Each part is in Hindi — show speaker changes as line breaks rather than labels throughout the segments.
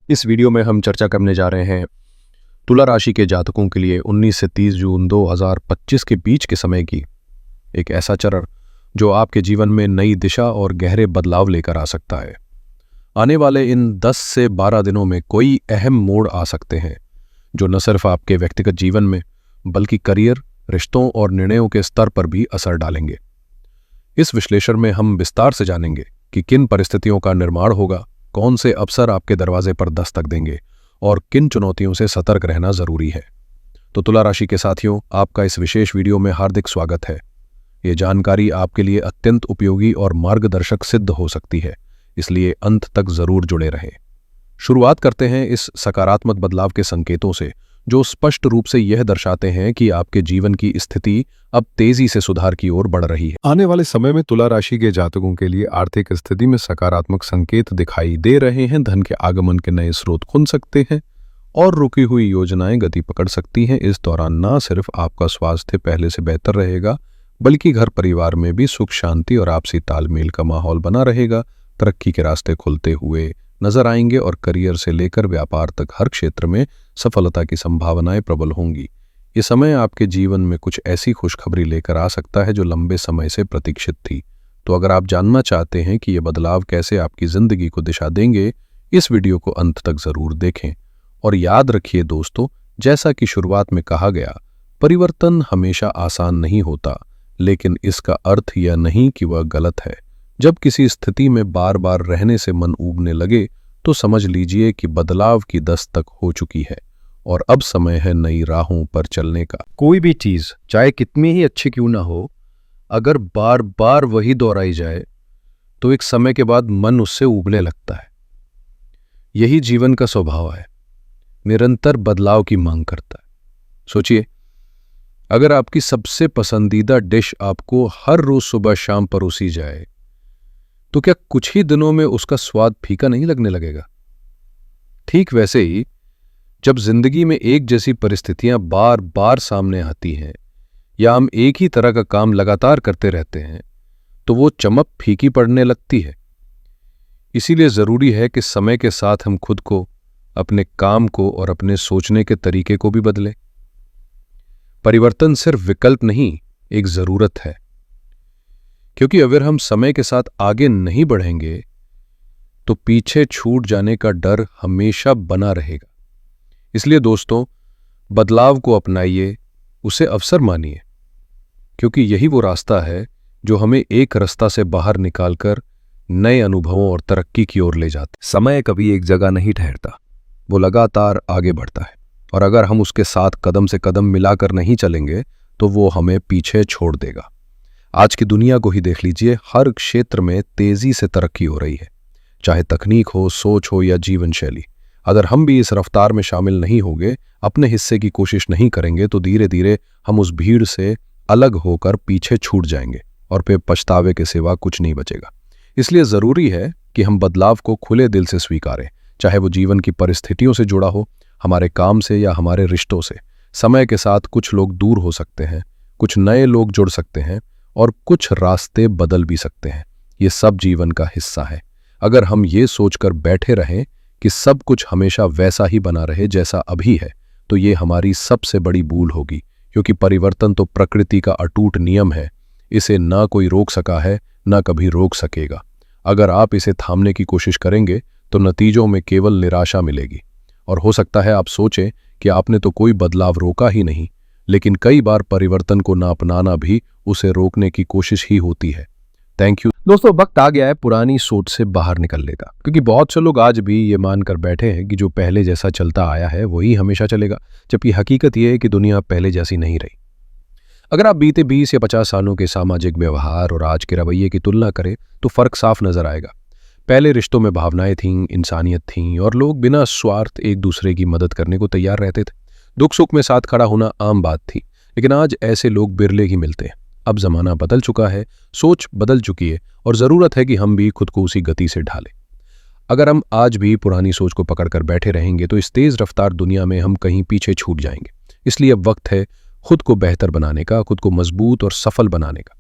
इस वीडियो में हम चर्चा करने जा रहे हैं तुला राशि के जातकों के लिए 19 से 30 जून 2025 के बीच के समय की एक ऐसा चरण जो आपके जीवन में नई दिशा और गहरे बदलाव लेकर आ सकता है। आने वाले इन 10 से 12 दिनों में कोई अहम मोड़ आ सकते हैं जो न सिर्फ आपके व्यक्तिगत जीवन में बल्कि करियर, रिश्तों और निर्णयों के स्तर पर भी असर डालेंगे। इस विश्लेषण में हम विस्तार से जानेंगे कि किन परिस्थितियों का निर्माण होगा, कौन से अवसर आपके दरवाजे पर दस्तक देंगे और किन चुनौतियों से सतर्क रहना जरूरी है। तो तुला राशि के साथियों, आपका इस विशेष वीडियो में हार्दिक स्वागत है। ये जानकारी आपके लिए अत्यंत उपयोगी और मार्गदर्शक सिद्ध हो सकती है, इसलिए अंत तक जरूर जुड़े रहें। शुरुआत करते हैं इस सकारात्मक बदलाव के संकेतों से जो स्पष्ट रूप से यह दर्शाते हैं कि आपके जीवन की स्थिति अब तेजी से सुधार की ओर बढ़ रही है। आने वाले समय में तुला राशि के जातकों के लिए आर्थिक स्थिति में सकारात्मक संकेत दिखाई दे रहे हैं। धन के आगमन के नए स्रोत खुल सकते हैं और रुकी हुई योजनाएं गति पकड़ सकती हैं। इस दौरान न सिर्फ आपका स्वास्थ्य पहले से बेहतर रहेगा बल्कि घर परिवार में भी सुख शांति और आपसी तालमेल का माहौल बना रहेगा। तरक्की के रास्ते खुलते हुए नजर आएंगे और करियर से लेकर व्यापार तक हर क्षेत्र में सफलता की संभावनाएं प्रबल होंगी। ये समय आपके जीवन में कुछ ऐसी खुशखबरी लेकर आ सकता है जो लंबे समय से प्रतीक्षित थी। तो अगर आप जानना चाहते हैं कि ये बदलाव कैसे आपकी जिंदगी को दिशा देंगे, इस वीडियो को अंत तक जरूर देखें। और याद रखिए दोस्तों, जैसा कि शुरुआत में कहा गया, परिवर्तन हमेशा आसान नहीं होता, लेकिन इसका अर्थ यह नहीं कि वह गलत है। जब किसी स्थिति में बार बार रहने से मन ऊबने लगे तो समझ लीजिए कि बदलाव की दस्तक हो चुकी है और अब समय है नई राहों पर चलने का। कोई भी चीज चाहे कितनी ही अच्छी क्यों ना हो, अगर बार बार वही दोहराई जाए तो एक समय के बाद मन उससे ऊबने लगता है। यही जीवन का स्वभाव है, निरंतर बदलाव की मांग करता है। सोचिए, अगर आपकी सबसे पसंदीदा डिश आपको हर रोज सुबह शाम परोसी जाए तो क्या कुछ ही दिनों में उसका स्वाद फीका नहीं लगने लगेगा? ठीक वैसे ही जब जिंदगी में एक जैसी परिस्थितियां बार बार सामने आती हैं या हम एक ही तरह का काम लगातार करते रहते हैं तो वो चमक फीकी पड़ने लगती है। इसीलिए जरूरी है कि समय के साथ हम खुद को, अपने काम को और अपने सोचने के तरीके को भी बदलें। परिवर्तन सिर्फ विकल्प नहीं, एक जरूरत है, क्योंकि अगर हम समय के साथ आगे नहीं बढ़ेंगे तो पीछे छूट जाने का डर हमेशा बना रहेगा। इसलिए दोस्तों, बदलाव को अपनाइए, उसे अवसर मानिए, क्योंकि यही वो रास्ता है जो हमें एक रास्ता से बाहर निकालकर नए अनुभवों और तरक्की की ओर ले जाता है। समय कभी एक जगह नहीं ठहरता, वो लगातार आगे बढ़ता है और अगर हम उसके साथ कदम से कदम मिलाकर नहीं चलेंगे तो वो हमें पीछे छोड़ देगा। आज की दुनिया को ही देख लीजिए, हर क्षेत्र में तेजी से तरक्की हो रही है, चाहे तकनीक हो, सोच हो या जीवन शैली। अगर हम भी इस रफ्तार में शामिल नहीं होंगे, अपने हिस्से की कोशिश नहीं करेंगे तो धीरे धीरे हम उस भीड़ से अलग होकर पीछे छूट जाएंगे और फिर पछतावे के सिवा कुछ नहीं बचेगा। इसलिए जरूरी है कि हम बदलाव को खुले दिल से स्वीकारें, चाहे वो जीवन की परिस्थितियों से जुड़ा हो, हमारे काम से या हमारे रिश्तों से। समय के साथ कुछ लोग दूर हो सकते हैं, कुछ नए लोग जुड़ सकते हैं और कुछ रास्ते बदल भी सकते हैं। ये सब जीवन का हिस्सा है। अगर हम ये सोचकर बैठे रहें कि सब कुछ हमेशा वैसा ही बना रहे जैसा अभी है, तो ये हमारी सबसे बड़ी भूल होगी, क्योंकि परिवर्तन तो प्रकृति का अटूट नियम है। इसे ना कोई रोक सका है, ना कभी रोक सकेगा। अगर आप इसे थामने की कोशिश करेंगे तो नतीजों में केवल निराशा मिलेगी। और हो सकता है आप सोचें कि आपने तो कोई बदलाव रोका ही नहीं, लेकिन कई बार परिवर्तन को ना अपनाना भी उसे रोकने की कोशिश ही होती है। थैंक यू दोस्तों, वक्त आ गया है पुरानी सोच से बाहर निकलने का, क्योंकि बहुत से लोग आज भी ये मानकर बैठे हैं कि जो पहले जैसा चलता आया है वही हमेशा चलेगा, जबकि हकीकत यह है कि दुनिया पहले जैसी नहीं रही। अगर आप बीते 20 या 50 सालों के सामाजिक व्यवहार और आज के रवैये की तुलना करें तो फर्क साफ नजर आएगा। पहले रिश्तों में भावनाएं थीं, इंसानियत थी और लोग बिना स्वार्थ एक दूसरे की मदद करने को तैयार रहते थे। दुख सुख में साथ खड़ा होना आम बात थी, लेकिन आज ऐसे लोग बिरले ही मिलते हैं। अब जमाना बदल चुका है, सोच बदल चुकी है और जरूरत है कि हम भी खुद को उसी गति से ढालें। अगर हम आज भी पुरानी सोच को पकड़कर बैठे रहेंगे तो इस तेज रफ्तार दुनिया में हम कहीं पीछे छूट जाएंगे। इसलिए अब वक्त है खुद को बेहतर बनाने का, खुद को मजबूत और सफल बनाने का।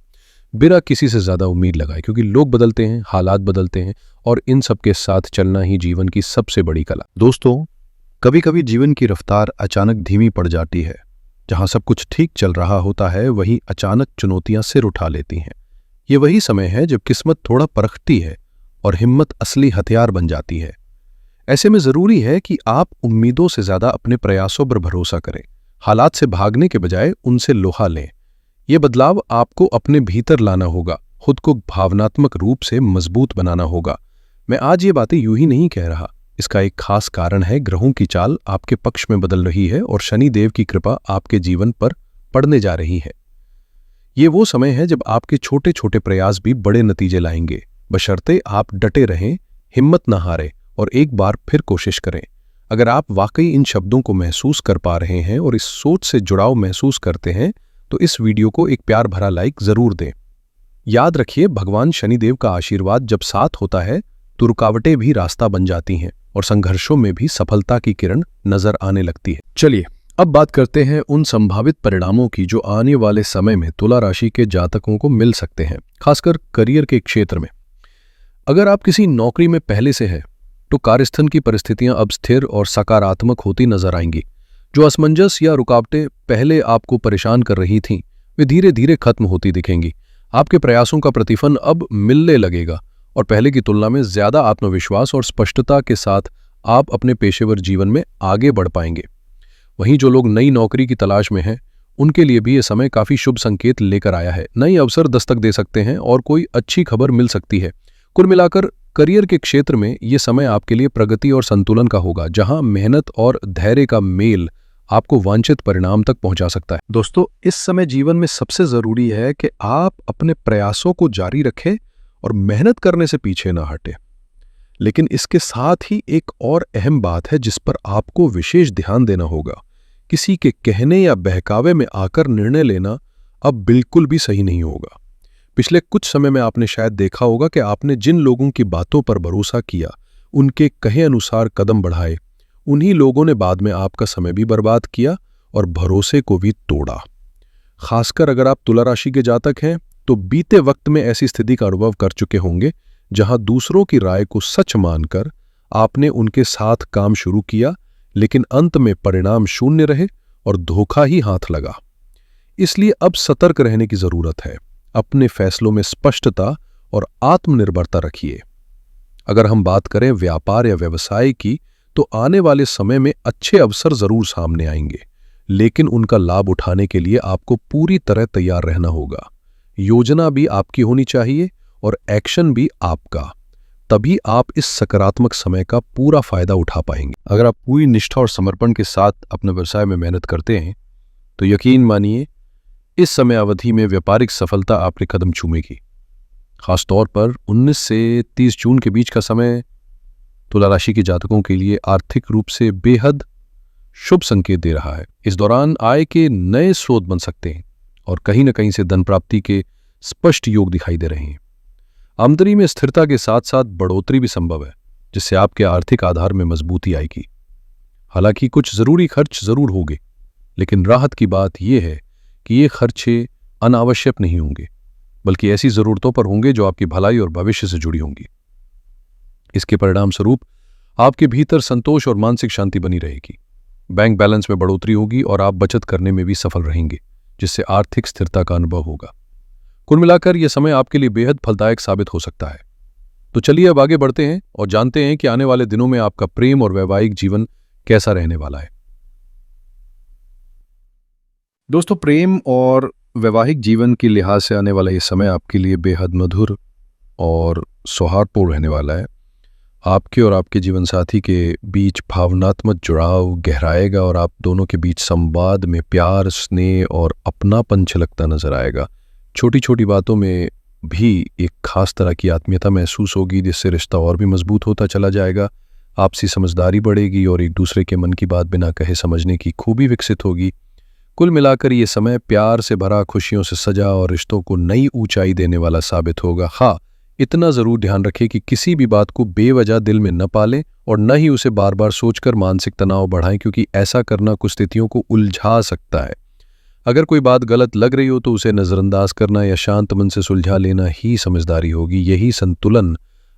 बिना किसी से ज़्यादा उम्मीद लगाए, क्योंकि लोग बदलते हैं, हालात बदलते हैं और इन सब के साथ चलना ही जीवन की सबसे बड़ी कला।
दोस्तों, कभी कभी जीवन की रफ्तार अचानक धीमी पड़ जाती है। जहां सब कुछ ठीक चल रहा होता है वहीं अचानक चुनौतियां सिर उठा लेती हैं। ये वही समय है जब किस्मत थोड़ा परखती है और हिम्मत असली हथियार बन जाती है। ऐसे में जरूरी है कि आप उम्मीदों से ज्यादा अपने प्रयासों पर भरोसा करें। हालात से भागने के बजाय उनसे लोहा लें। ये बदलाव आपको अपने भीतर लाना होगा, खुद को भावनात्मक रूप से मजबूत बनाना होगा। मैं आज ये बातें यूं ही नहीं कह रहा, इसका एक खास कारण है। ग्रहों की चाल आपके पक्ष में बदल रही है और शनि देव की कृपा आपके जीवन पर पड़ने जा रही है। ये वो समय है जब आपके छोटे छोटे प्रयास भी बड़े नतीजे लाएंगे, बशर्ते आप डटे रहें, हिम्मत न हारें और एक बार फिर कोशिश करें। अगर आप वाकई इन शब्दों को महसूस कर पा रहे हैं और इस सोच से जुड़ाव महसूस करते हैं तो इस वीडियो को एक प्यार भरा लाइक जरूर दें। याद रखिए, भगवान शनिदेव का आशीर्वाद जब साथ होता है तो रुकावटें भी रास्ता बन जाती हैं और संघर्षों में भी सफलता की किरण नजर आने लगती है। चलिए अब बात करते हैं उन संभावित परिणामों की जो आने वाले समय में तुला राशि के जातकों को मिल सकते हैं, खासकर करियर के क्षेत्र में। अगर आप किसी नौकरी में पहले से हैं तो कार्यस्थल की परिस्थितियां अब स्थिर और सकारात्मक होती नजर आएंगी। जो असमंजस या रुकावटें पहले आपको परेशान कर रही थीं, वे धीरे धीरे खत्म होती दिखेंगी। आपके प्रयासों का प्रतिफल अब मिलने लगेगा और पहले की तुलना में ज्यादा आत्मविश्वास और स्पष्टता के साथ आप अपने पेशेवर जीवन में आगे बढ़ पाएंगे। वहीं जो लोग नई नौकरी की तलाश में हैं, उनके लिए भी ये समय काफी शुभ संकेत लेकर आया है। नए अवसर दस्तक दे सकते हैं और कोई अच्छी खबर मिल सकती है। कुल मिलाकर करियर के क्षेत्र में ये समय आपके लिए प्रगति और संतुलन का होगा, जहां मेहनत और धैर्य का मेल आपको वांछित परिणाम तक पहुंचा सकता है। दोस्तों, इस समय जीवन में सबसे जरूरी है कि आप अपने प्रयासों को जारी रखें और मेहनत करने से पीछे ना हटें। लेकिन इसके साथ ही एक और अहम बात है जिस पर आपको विशेष ध्यान देना होगा। किसी के कहने या बहकावे में आकर निर्णय लेना अब बिल्कुल भी सही नहीं होगा। पिछले कुछ समय में आपने शायद देखा होगा कि आपने जिन लोगों की बातों पर भरोसा किया, उनके कहे अनुसार कदम बढ़ाए, उन्हीं लोगों ने बाद में आपका समय भी बर्बाद किया और भरोसे को भी तोड़ा। खासकर अगर आप तुला राशि के जातक हैं तो बीते वक्त में ऐसी स्थिति का अनुभव कर चुके होंगे जहां दूसरों की राय को सच मानकर आपने उनके साथ काम शुरू किया, लेकिन अंत में परिणाम शून्य रहे और धोखा ही हाथ लगा। इसलिए अब सतर्क रहने की जरूरत है। अपने फैसलों में स्पष्टता और आत्मनिर्भरता रखिए। अगर हम बात करें व्यापार या व्यवसाय की, तो आने वाले समय में अच्छे अवसर जरूर सामने आएंगे, लेकिन उनका लाभ उठाने के लिए आपको पूरी तरह तैयार रहना होगा। योजना भी आपकी होनी चाहिए और एक्शन भी आपका, तभी आप इस सकारात्मक समय का पूरा फायदा उठा पाएंगे। अगर आप पूरी निष्ठा और समर्पण के साथ अपने व्यवसाय में मेहनत करते हैं तो यकीन मानिए इस समय अवधि में व्यापारिक सफलता आपके कदम चूमेगी। खासतौर पर 19 से 30 जून के बीच का समय तुला राशि के जातकों के लिए आर्थिक रूप से बेहद शुभ संकेत दे रहा है। इस दौरान आय के नए स्रोत बन सकते हैं और कहीं न कहीं से धन प्राप्ति के स्पष्ट योग दिखाई दे रहे हैं। आमदनी में स्थिरता के साथ साथ बढ़ोतरी भी संभव है, जिससे आपके आर्थिक आधार में मजबूती आएगी। हालांकि कुछ जरूरी खर्च जरूर होंगे, लेकिन राहत की बात यह है कि ये खर्चे अनावश्यक नहीं होंगे, बल्कि ऐसी जरूरतों पर होंगे जो आपकी भलाई और भविष्य से जुड़ी होंगी। इसके परिणाम स्वरूप आपके भीतर संतोष और मानसिक शांति बनी रहेगी। बैंक बैलेंस में बढ़ोतरी होगी और आप बचत करने में भी सफल रहेंगे, जिससे आर्थिक स्थिरता का अनुभव होगा। कुल मिलाकर यह समय आपके लिए बेहद फलदायक साबित हो सकता है। तो चलिए अब आगे बढ़ते हैं और जानते हैं कि आने वाले दिनों में आपका प्रेम और वैवाहिक जीवन कैसा रहने वाला है। दोस्तों, प्रेम और वैवाहिक जीवन के लिहाज से आने वाला ये समय आपके लिए बेहद मधुर और सौहार्दपूर्ण रहने वाला है। आपके और आपके जीवन साथी के बीच भावनात्मक जुड़ाव गहराएगा और आप दोनों के बीच संवाद में प्यार, स्नेह और अपनापन छलकता नजर आएगा। छोटी छोटी बातों में भी एक खास तरह की आत्मीयता महसूस होगी, जिससे रिश्ता और भी मजबूत होता चला जाएगा। आपसी समझदारी बढ़ेगी और एक दूसरे के मन की बात बिना कहे समझने की खूबी विकसित होगी। कुल मिलाकर ये समय प्यार से भरा, खुशियों से सजा और रिश्तों को नई ऊंचाई देने वाला साबित होगा। हाँ, इतना जरूर ध्यान रखें कि किसी भी बात को बेवजह दिल में न पालें और न ही उसे बार बार सोचकर मानसिक तनाव बढ़ाएं, क्योंकि ऐसा करना कुछ स्थितियों को उलझा सकता है। अगर कोई बात गलत लग रही हो तो उसे नज़रअंदाज करना या शांत मन से सुलझा लेना ही समझदारी होगी। यही संतुलन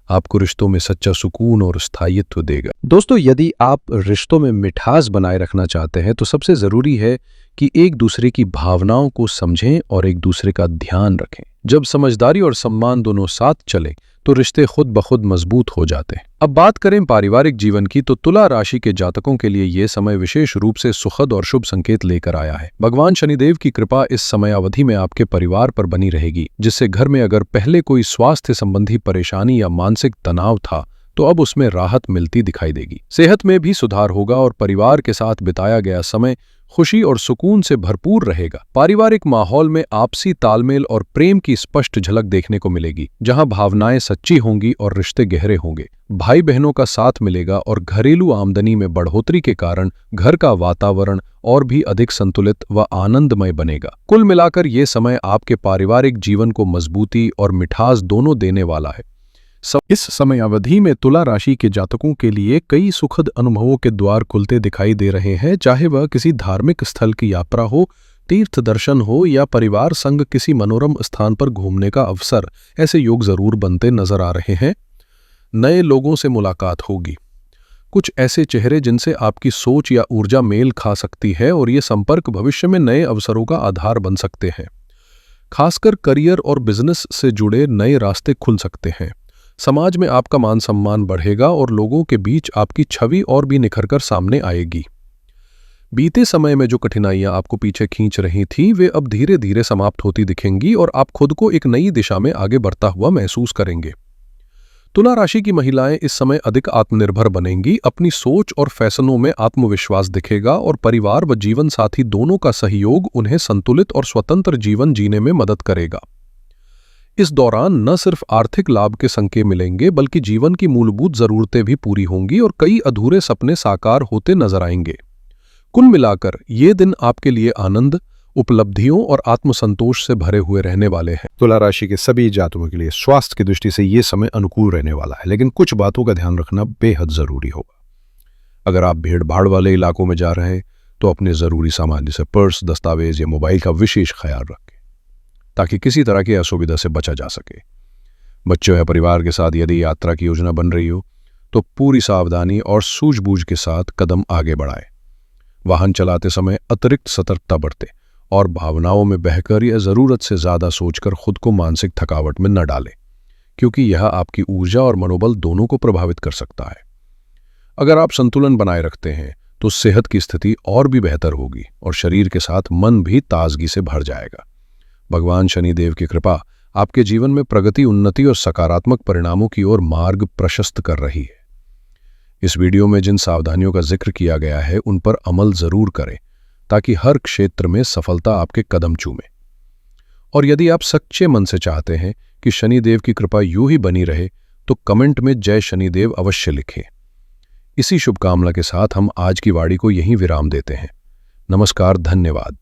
आपको रिश्तों में सच्चा सुकून और स्थायित्व देगा। दोस्तों, यदि आप रिश्तों में मिठास बनाए रखना चाहते हैं तो सबसे ज़रूरी है कि एक दूसरे की भावनाओं को समझें और एक दूसरे का ध्यान रखें। जब समझदारी और सम्मान दोनों साथ चलें तो रिश्ते खुद ब खुद मजबूत हो जाते हैं। अब बात करें पारिवारिक जीवन की, तो तुला राशि के जातकों के लिए ये समय विशेष रूप से सुखद और शुभ संकेत लेकर आया है। भगवान शनिदेव की कृपा इस समय अवधि में आपके परिवार पर बनी रहेगी, जिससे घर में अगर पहले कोई स्वास्थ्य संबंधी परेशानी या मानसिक तनाव था तो अब उसमें राहत मिलती दिखाई देगी। सेहत में भी सुधार होगा और परिवार के साथ बिताया गया समय खुशी और सुकून से भरपूर रहेगा। पारिवारिक माहौल में आपसी तालमेल और प्रेम की स्पष्ट झलक देखने को मिलेगी, जहां भावनाएं सच्ची होंगी और रिश्ते गहरे होंगे। भाई बहनों का साथ मिलेगा और घरेलू आमदनी में बढ़ोतरी के कारण घर का वातावरण और भी अधिक संतुलित व आनंदमय बनेगा। कुल मिलाकर ये समय आपके पारिवारिक जीवन को मजबूती और मिठास दोनों देने वाला है। इस समय अवधि में तुला राशि के जातकों के लिए कई सुखद अनुभवों के द्वार खुलते दिखाई दे रहे हैं, चाहे वह किसी धार्मिक स्थल की यात्रा हो, तीर्थ दर्शन हो या परिवार संग किसी मनोरम स्थान पर घूमने का अवसर। ऐसे योग जरूर बनते नजर आ रहे हैं। नए लोगों से मुलाकात होगी, कुछ ऐसे चेहरे जिनसे आपकी सोच या ऊर्जा मेल खा सकती है और ये संपर्क भविष्य में नए अवसरों का आधार बन सकते हैं। खासकर करियर और बिजनेस से जुड़े नए रास्ते खुल सकते हैं। समाज में आपका मान सम्मान बढ़ेगा और लोगों के बीच आपकी छवि और भी निखरकर सामने आएगी। बीते समय में जो कठिनाइयां आपको पीछे खींच रही थीं, वे अब धीरे धीरे समाप्त होती दिखेंगी और आप खुद को एक नई दिशा में आगे बढ़ता हुआ महसूस करेंगे। तुला राशि की महिलाएं इस समय अधिक आत्मनिर्भर बनेंगी। अपनी सोच और फैसलों में आत्मविश्वास दिखेगा और परिवार व जीवन साथी दोनों का सहयोग उन्हें संतुलित और स्वतंत्र जीवन जीने में मदद करेगा। इस दौरान न सिर्फ आर्थिक लाभ के संकेत मिलेंगे, बल्कि जीवन की मूलभूत जरूरतें भी पूरी होंगी और कई अधूरे सपने साकार होते नजर आएंगे। कुल मिलाकर ये दिन आपके लिए आनंद, उपलब्धियों और आत्मसंतोष से भरे हुए रहने वाले हैं। तुला राशि के सभी जातकों के लिए स्वास्थ्य की दृष्टि से ये समय अनुकूल रहने वाला है, लेकिन कुछ बातों का ध्यान रखना बेहद जरूरी होगा। अगर आप भीड़ भाड़ वाले इलाकों में जा रहे हैं तो अपने जरूरी सामान जैसे पर्स, दस्तावेज या मोबाइल का विशेष ख्याल रखें, ताकि किसी तरह की असुविधा से बचा जा सके। बच्चों या परिवार के साथ यदि यात्रा की योजना बन रही हो तो पूरी सावधानी और सूझबूझ के साथ कदम आगे बढ़ाएं। वाहन चलाते समय अतिरिक्त सतर्कता बरतें और भावनाओं में बहकर या जरूरत से ज्यादा सोचकर खुद को मानसिक थकावट में न डालें, क्योंकि यह आपकी ऊर्जा और मनोबल दोनों को प्रभावित कर सकता है। अगर आप संतुलन बनाए रखते हैं तो सेहत की स्थिति और भी बेहतर होगी और शरीर के साथ मन भी ताजगी से भर जाएगा। भगवान शनिदेव की कृपा आपके जीवन में प्रगति, उन्नति और सकारात्मक परिणामों की ओर मार्ग प्रशस्त कर रही है। इस वीडियो में जिन सावधानियों का जिक्र किया गया है उन पर अमल जरूर करें, ताकि हर क्षेत्र में सफलता आपके कदम चूमे। और यदि आप सच्चे मन से चाहते हैं कि शनिदेव की कृपा यूं ही बनी रहे तो कमेंट में जय शनिदेव अवश्य लिखें। इसी शुभकामना के साथ हम आज की वाणी को यहीं विराम देते हैं। नमस्कार, धन्यवाद।